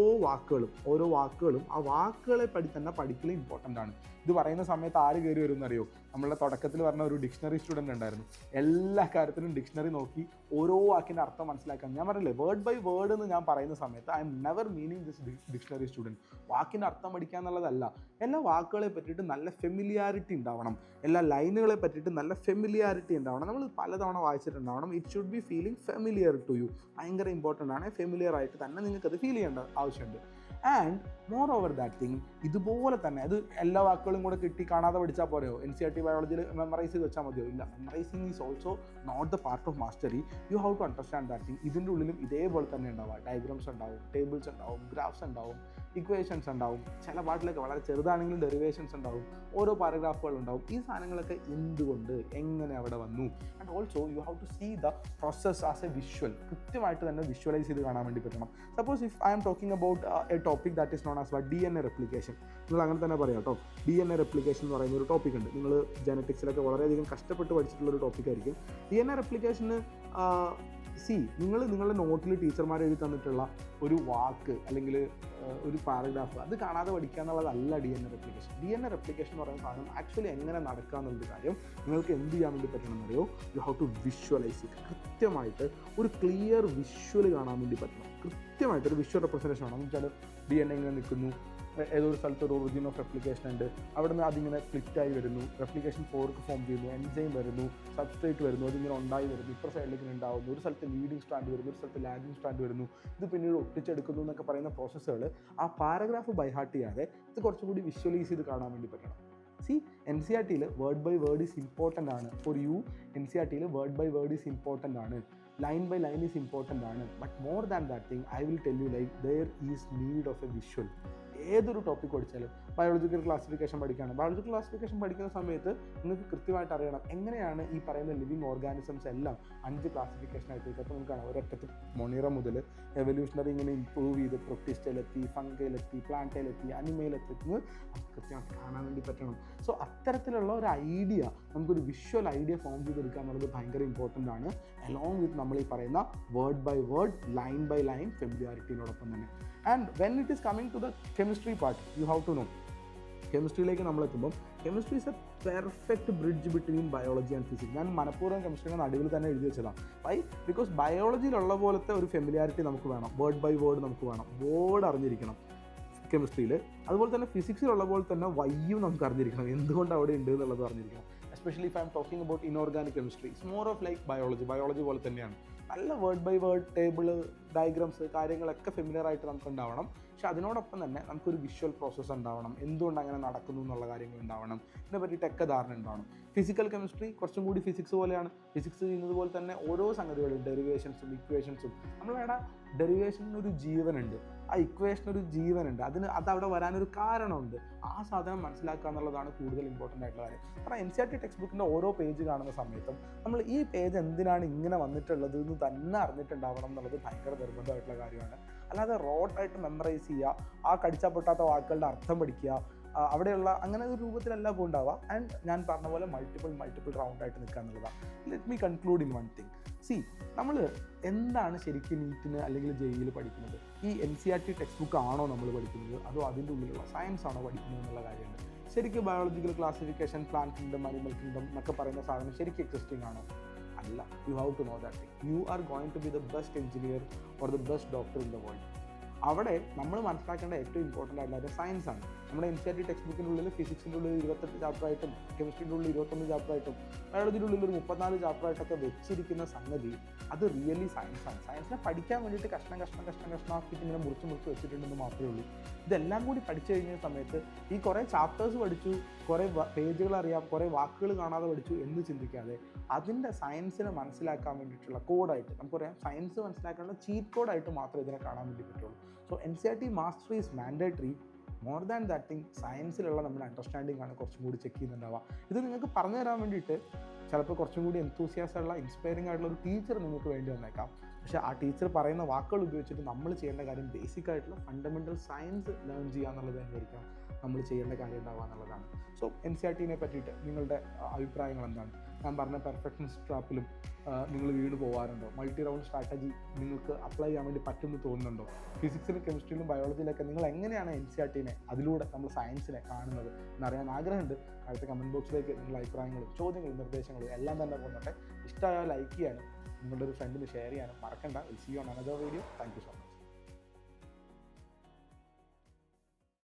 വാക്കുകളും ആ വാക്കുകളെ തന്നെ പഠിക്കൽ ഇമ്പോർട്ടൻ്റ് ആണ്. ഇത് പറയുന്ന സമയത്ത് ആര് കയറി വരും എന്നറിയോ? നമ്മളുടെ തുടക്കത്തിൽ പറഞ്ഞ ഒരു ഡിക്ഷണറി സ്റ്റുഡൻറ്റ് ഉണ്ടായിരുന്നു. എല്ലാ കാര്യത്തിലും ഡിക്ഷണറി നോക്കി ഓരോ വാക്കിൻ്റെ അർത്ഥം മനസ്സിലാക്കാൻ. ഞാൻ പറഞ്ഞില്ലേ, വേർഡ് ബൈ വേർഡ് എന്ന് ഞാൻ പറയുന്ന സമയത്ത് I M never meaning this dictionary student. വാക്കിൻ്റെ അർത്ഥം പഠിക്കുക എന്നുള്ളതല്ല. എല്ലാ വാക്കുകളെ പറ്റിയിട്ട് നല്ല ഫെമിലിയാരിറ്റി ഉണ്ടാവണം. എല്ലാ ലൈനുകളെ പറ്റിയിട്ട് നല്ല ഫെമിലിയാരിറ്റി ഉണ്ടാവണം. നമ്മൾ പലതവണ വായിച്ചിട്ടുണ്ടാവണം. It should be feeling familiar to you. ഭയങ്കര ഇമ്പോർട്ടൻ്റ് ആണ്. ഫെമിലിയർ ആയിട്ട് തന്നെ നിങ്ങൾക്കത് ഫീൽ ചെയ്യേണ്ട ആവശ്യമുണ്ട്. And moreover that thing, ഇതുപോലെ തന്നെ അത് എല്ലാ വാക്കുകളും കൂടെ കിട്ടി കാണാതെ പഠിച്ചാൽ പോരെയോ? NCERT ബയോളജിയിൽ മെമ്മറൈസ് ചെയ്ത് വെച്ചാൽ മതിയോ? ഇല്ല. Memorizing is also not the part of mastery. You have to understand that thing. ഇതിൻ്റെ ഉള്ളിലും ഇതേപോലെ തന്നെ ഉണ്ടാവുക. ഡയഗ്രാംസ് ഉണ്ടാവും, ടേബിൾസ് ഉണ്ടാവും, ഗ്രാഫ്സ് ഉണ്ടാവും, ഇക്വേഷൻസ് ഉണ്ടാവും. ചില പാട്ടിലൊക്കെ വളരെ ചെറുതാണെങ്കിലും ഡെറിവേഷൻസ് ഉണ്ടാവും, ഓരോ പാരഗ്രാഫുകൾ ഉണ്ടാവും. ഈ സാധനങ്ങളൊക്കെ എന്തുകൊണ്ട് എങ്ങനെ അവിടെ വന്നു? And also you have to see the process as a visual. കൃത്യമായിട്ട് തന്നെ വിഷ്വലൈസ് ചെയ്ത് കാണാൻ വേണ്ടി പറ്റണം. Suppose if I M talking about a topic that is known as DNA replication. നിങ്ങൾ അങ്ങനെ തന്നെ പറയാം കേട്ടോ. DNA റെപ്ലിക്കേഷൻ എന്ന് പറയുന്ന ഒരു ടോപ്പിക് ഉണ്ട്. നിങ്ങൾ ജനറ്റിക്സിലൊക്കെ വളരെയധികം കഷ്ടപ്പെട്ട് പഠിച്ചിട്ടുള്ളൊരു ടോപ്പിക്കായിരിക്കും. DNA റെപ്ലിക്കേഷന് നിങ്ങളുടെ നോട്ടിൽ ടീച്ചർമാർ എഴുതി തന്നിട്ടുള്ള ഒരു വാക്ക് അല്ലെങ്കിൽ ഒരു പാരഗ്രാഫ് അത് കാണാതെ പഠിക്കുക എന്നുള്ളതല്ല DNA റെപ്ലിക്കേഷൻ എന്ന് പറയുന്ന സാധനം ആക്ച്വലി എങ്ങനെ നടക്കുക എന്നുള്ളൊരു കാര്യം നിങ്ങൾക്ക് എന്ത് ചെയ്യാൻ വേണ്ടി പറ്റണമെന്നറിയോ? You have to visualise it. കൃത്യമായിട്ട് ഒരു ക്ലിയർ വിഷ്വൽ കാണാൻ വേണ്ടി പറ്റണം. കൃത്യമായിട്ടൊരു വിഷ്വൽ റെപ്രസെൻറ്റേഷൻ വേണം. എന്ന് വെച്ചാൽ DNA ഇങ്ങനെ നിൽക്കുന്നു, ഏതോ ഒരു സ്ഥലത്ത് ഒരു ഒറിജിൻ ഓഫ് റെപ്ലിക്കേഷൻ ഉണ്ട്, അവിടെ നിന്ന് അതിങ്ങനെ സ്പ്ലിറ്റായി വരുന്നു, റെപ്ലിക്കേഷൻ ഫോർക്ക് ഫോം ചെയ്യുന്നു, എൻസൈം വരുന്നു, സബ്സ്ട്രേറ്റ് വരുന്നു, അതിങ്ങനെ ഉണ്ടായി വരുന്നു, ഇപ്പുറ സൈഡിലേക്ക് ഉണ്ടാകുന്നു, ഒരു സ്ഥലത്ത് ലീഡിങ് സ്ട്രാൻഡ് വരുന്നു, ഒരു സ്ഥലത്ത് ലാഗിങ് സ്ട്രാൻഡ് വരുന്നു, ഇത് പിന്നീട് ഒട്ടിച്ചെടുക്കുന്നു എന്നൊക്കെ പറയുന്ന പ്രോസസ്സുകൾ ആ പാരഗ്രാഫ് ബൈഹാർട്ട് ചെയ്യാതെ ഇത് കുറച്ചുകൂടി വിഷ്വലൈസ് ചെയ്ത് കാണാൻ വേണ്ടി പറ്റണം. NCERTയിൽ word by word is important ആണ്. ഫോർ യു NCERTയിൽ word by word is important ആണ്, line by line is important ആണ്. But more than that thing I will tell you like there is need of a visual. ഏതൊരു topic പഠിച്ചാലും biological classification പഠിക്കുകയാണ്. Biological classification പഠിക്കുന്ന സമയത്ത് നിങ്ങൾക്ക് കൃത്യമായിട്ട് അറിയണം എങ്ങനെയാണ് ഈ പറയുന്ന ലിവിങ് ഓർഗാനിസംസ് എല്ലാം 5 ക്ലാസിഫിക്കേഷനായിട്ട്. അപ്പോൾ നമുക്കാണ് ഒരൊറ്റത്ത് മൊണീറ മുതൽ എവല്യൂഷണറി ഇങ്ങനെ ഇമ്പ്രൂവ് ചെയ്ത് പ്രൊട്ടിസ്റ്റയിലെത്തി, ഫംഗയിലെത്തി, പ്ലാന്റയിലെത്തി, അനിമയിലെത്തുന്നത് നമുക്ക് കൃത്യമായിട്ട് കാണാൻ വേണ്ടി പറ്റണം. സോ അത്തരത്തിലുള്ള ഒരു ഐഡിയ, നമുക്കൊരു വിഷ്വൽ ഐഡിയ ഫോം ചെയ്തെടുക്കുക എന്നുള്ളത് ഭയങ്കര ഇമ്പോർട്ടൻ്റ് ആണ്. അലോങ് വിത്ത് നമ്മൾ ഈ പറയുന്ന word by word, line by line ഫെമിലിയാരിറ്റിയോടൊപ്പം തന്നെ. And when it is coming to the chemistry part, you have to know കെമിസ്ട്രിയിലേക്ക് നമ്മളെത്തുമ്പം chemistry is a perfect bridge between biology and physics. ഞാൻ മനഃപൂർവ്വം കെമിസ്ട്രിയുടെ നടുവിൽ തന്നെ എഴുതി വെച്ചതാണ്. വൈ? ബിക്കോസ് ബയോളജിയിലുള്ള പോലത്തെ ഒരു ഫെമിലിയാരിറ്റി നമുക്ക് വേണം, വേർഡ് ബൈ വേർഡ് നമുക്ക് വേണം, വേർഡ് അറിഞ്ഞിരിക്കണം കെമിസ്ട്രിയിൽ. അതുപോലെ തന്നെ ഫിസിക്സിലുള്ള പോലെ തന്നെ വൈയും നമുക്ക് അറിഞ്ഞിരിക്കണം, എന്തുകൊണ്ട് അവിടെ ഉണ്ട് എന്നുള്ളത് അറിഞ്ഞിരിക്കണം. Especially if I M talking about inorganic chemistry, it's more of like biology പോലെ തന്നെയാണ്. നല്ല word by word table, diagrams, കാര്യങ്ങളൊക്കെ ഫെമിലിയർ ആയിട്ട് നമുക്ക് ഉണ്ടാവണം. പക്ഷെ അതിനോടൊപ്പം തന്നെ നമുക്കൊരു വിഷ്വൽ പ്രോസസ്സ് ഉണ്ടാവണം, എന്തുകൊണ്ട് അങ്ങനെ നടക്കുന്നു എന്നുള്ള കാര്യങ്ങൾ ഉണ്ടാവണം, ഇതിനെ പറ്റിയിട്ടൊക്കെ ധാരണ ഉണ്ടാവണം. ഫിസിക്കൽ കെമിസ്ട്രി കുറച്ചും കൂടി ഫിസിക്സ് പോലെയാണ്. ഫിസിക്സ് ചെയ്യുന്നത് പോലെ തന്നെ ഓരോ സംഗതികളും, ഡെറിവേഷൻസും ഇക്വേഷൻസും. നമ്മളിവിടെ ഡെറിവേഷനൊരു ജീവനുണ്ട്. ആ ഇക്വേഷൻ ഒരു ജീവനുണ്ട്, അതവിടെ വരാനൊരു കാരണമുണ്ട്. ആ സാധനം മനസ്സിലാക്കുക എന്നുള്ളതാണ് കൂടുതൽ ഇമ്പോർട്ടൻ്റ് ആയിട്ടുള്ള കാര്യം. കാരണം NCERT ടെക്സ്റ്റ് ബുക്കിൻ്റെ ഓരോ പേജ് കാണുന്ന സമയത്തും നമ്മൾ ഈ പേജ് എന്തിനാണ് ഇങ്ങനെ വന്നിട്ടുള്ളത് എന്ന് തന്നെ അറിഞ്ഞിട്ടുണ്ടാവണം എന്നുള്ളത് ഭയങ്കര നിർബന്ധമായിട്ടുള്ള കാര്യമാണ്. അല്ലാതെ റോട്ടായിട്ട് മെമ്മറൈസ് ചെയ്യുക, ആ കടിച്ചാൽ പൊട്ടാത്ത വാക്കുകളുടെ അർത്ഥം പഠിക്കുക, അവിടെയുള്ള അങ്ങനെ ഒരു രൂപത്തിലല്ല പോകണ്ടാവുക. ആൻഡ് ഞാൻ പറഞ്ഞ പോലെ മൾട്ടിപ്പിൾ റൗണ്ടായിട്ട് നിൽക്കുക എന്നുള്ളതാണ്. Let me conclude in one thing. നമ്മൾ എന്താണ് ശരിക്കും നീറ്റിന് അല്ലെങ്കിൽ ജെയിൽ പഠിക്കുന്നത്? ഈ NCERT ടെക്സ്റ്റ് ബുക്ക് ആണോ നമ്മൾ പഠിക്കുന്നത്, അതോ അതിൻ്റെ ഉള്ളിലുള്ള സയൻസ് ആണോ പഠിക്കുന്നത് എന്നുള്ള കാര്യമുണ്ട്. ശരിക്കും biological classification, plant kingdom, animal kingdom എന്നൊക്കെ പറയുന്ന സാധനം ശരിക്കും എക്സിസ്റ്റിംഗ് ആണോ? അല്ല. You have to know that thing. You are going to be the best engineer or the best doctor in the world. അവിടെ നമ്മൾ മനസ്സിലാക്കേണ്ട ഏറ്റവും ഇമ്പോർട്ടൻ്റ് ആയിട്ടുള്ള സയൻസ് ആണ്. നമ്മുടെ NCERT ടെക്സ്റ്റ് ബുക്കിൻ്റെ ഉള്ളിൽ ഫിസിക്സിൻ്റെ ഉള്ളിൽ 28 ചാപ്റ്ററായിട്ടും കെമിസ്ട്രിയുടെ ഉള്ളിൽ 21 ചാപ്റ്ററായിട്ടും ബയോളജിയുടെ ഉള്ളിൽ ഒരു 34 ചാപ്റ്ററായിട്ടൊക്കെ വെച്ചിരിക്കുന്ന സംഗതി അത് റിയലി സയൻസാണ്. സയൻസിനെ പഠിക്കാൻ വേണ്ടിയിട്ട് കഷ്ണമാക്കിയിട്ട് ഇങ്ങനെ മുറിച്ച് വെച്ചിട്ടുണ്ടെന്ന് മാത്രമേ ഉള്ളൂ. ഇതെല്ലാം കൂടി പഠിച്ചു കഴിഞ്ഞ സമയത്ത് ഈ കുറേ ചാപ്റ്റേഴ്സ് പഠിച്ചു, കുറേ പേജുകൾ അറിയാം, കുറേ വാക്കുകൾ കാണാതെ പഠിച്ചു എന്ന് ചിന്തിക്കാതെ അതിൻ്റെ സയൻസിനെ മനസ്സിലാക്കാൻ വേണ്ടിയിട്ടുള്ള കോഡായിട്ട്, നമുക്കറിയാം സയൻസ് മനസ്സിലാക്കാനുള്ള ചീറ്റ് കോഡായിട്ട് മാത്രമേ ഇതിനെ കാണാൻ വേണ്ടി പറ്റുള്ളൂ. So NCERT mastery is mandatory. More than that thing സയൻസിലുള്ള നമ്മുടെ അണ്ടർസ്റ്റാൻഡിംഗ് ആണ് കുറച്ചും കൂടി ചെക്ക് ചെയ്യുന്നുണ്ടാവുക. ഇത് നിങ്ങൾക്ക് പറഞ്ഞു തരാൻ വേണ്ടിയിട്ട് ചിലപ്പോൾ കുറച്ചും കൂടി എന്തൂസിയാസമുള്ള ഇൻസ്പയറിംഗ് ആയിട്ടുള്ള ഒരു ടീച്ചർ നിങ്ങൾക്ക് വേണ്ടി വന്നേക്കാം. പക്ഷേ ആ ടീച്ചർ പറയുന്ന വാക്കുകൾ ഉപയോഗിച്ചിട്ട് നമ്മൾ ചെയ്യേണ്ട കാര്യം ബേസിക് ആയിട്ടുള്ള ഫണ്ടമെൻ്റൽ സയൻസ് ലേൺ ചെയ്യുക എന്നുള്ളത് തന്നെയായിരിക്കണം നമ്മൾ ചെയ്യേണ്ട കാര്യം ഉണ്ടാവുക എന്നുള്ളതാണ്. സോ NCERTനെ പറ്റിയിട്ട് നിങ്ങളുടെ അഭിപ്രായങ്ങൾ എന്താണ്? ഞാൻ പറഞ്ഞ പെർഫെക്ഷനിസ്റ്റ് ട്രാപ്പിലും നിങ്ങൾ വീണ് പോകാറുണ്ടോ? മൾട്ടി റൗണ്ട് സ്ട്രാറ്റജി നിങ്ങൾക്ക് അപ്ലൈ ചെയ്യാൻ വേണ്ടി പറ്റുമെന്ന് തോന്നുന്നുണ്ടോ? ഫിസിക്സിലും കെമിസ്ട്രിയിലും ബയോളജിയിലൊക്കെ നിങ്ങൾ എങ്ങനെയാണ് NCERTനെ, അതിലൂടെ നമ്മൾ സയൻസിനെ കാണുന്നത് എന്നറിയാൻ ആഗ്രഹമുണ്ട്. അടുത്ത കമൻറ്റ് ബോക്സിലേക്ക് നിങ്ങളുടെ അഭിപ്രായങ്ങളും ചോദ്യങ്ങളും നിർദ്ദേശങ്ങളും എല്ലാം തന്നെ കൊണ്ടോട്ടെ. ഇഷ്ടമായാൽ ലൈക്ക് ചെയ്യാനും നിങ്ങളുടെ ഒരു ഫ്രണ്ടിന് ഷെയർ ചെയ്യാനും മറക്കണ്ട. Will see you on another video. Thank you so much.